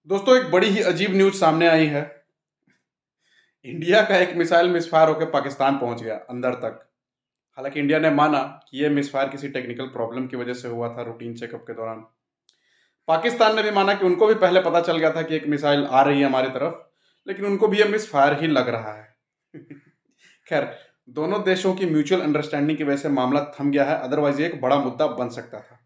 दोस्तों, एक बड़ी ही अजीब न्यूज़ सामने आई है। इंडिया का एक मिसाइल मिसफायर होकर पाकिस्तान पहुंच गया अंदर तक। हालांकि इंडिया ने माना कि यह मिसफायर किसी टेक्निकल प्रॉब्लम की वजह से हुआ था रूटीन चेकअप के दौरान। पाकिस्तान ने भी माना कि उनको भी पहले पता चल गया था कि एक मिसाइल आ रही है हमारी तरफ, लेकिन उनको भी यह मिसफायर ही लग रहा है। खैर, दोनों देशों की म्यूचुअल अंडरस्टैंडिंग की वजह से मामला थम गया है, अदरवाइज ये एक बड़ा मुद्दा बन सकता था।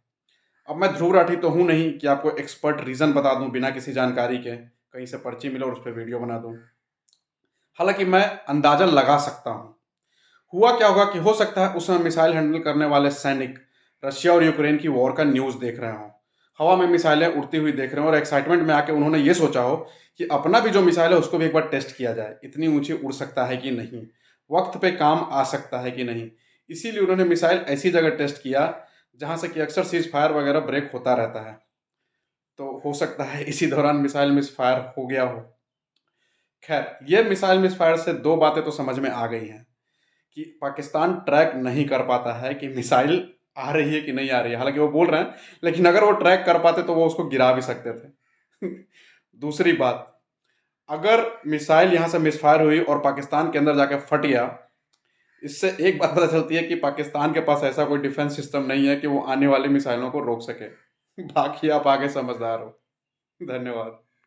अब मैं ध्रुव राठी तो हूं नहीं कि आपको एक्सपर्ट रीजन बता दूं बिना किसी जानकारी के, कहीं से पर्ची मिले और उस पर वीडियो बना दूं। हालांकि मैं अंदाजा लगा सकता हूं। हुआ क्या होगा कि हो सकता है उस समय मिसाइल हैंडल करने वाले सैनिक रशिया और यूक्रेन की वॉर का न्यूज़ देख रहे हों, हवा में मिसाइलें उड़ती हुई देख रहे हों और एक्साइटमेंट में आके उन्होंने ये सोचा हो कि अपना भी जो मिसाइल है उसको भी एक बार टेस्ट किया जाए, इतनी ऊंची उड़ सकता है कि नहीं, वक्त पे काम आ सकता है कि नहीं। इसीलिए उन्होंने मिसाइल ऐसी जगह टेस्ट किया जहां से कि अक्सर सीज फायर वगैरह ब्रेक होता रहता है। तो हो सकता है इसी दौरान मिसाइल मिस फायर हो गया हो। खैर, ये मिसाइल मिस फायर से दो बातें तो समझ में आ गई हैं कि पाकिस्तान ट्रैक नहीं कर पाता है कि मिसाइल आ रही है कि नहीं आ रही है। हालांकि वो बोल रहे हैं, लेकिन अगर वो ट्रैक कर पाते तो वो उसको गिरा भी सकते थे। दूसरी बात, अगर मिसाइल यहाँ से मिसफायर हुई और पाकिस्तान के अंदर जाकर फट गया, इससे एक बात पता चलती है कि पाकिस्तान के पास ऐसा कोई डिफेंस सिस्टम नहीं है कि वो आने वाली मिसाइलों को रोक सके। बाकी आप आगे समझदार हो। धन्यवाद।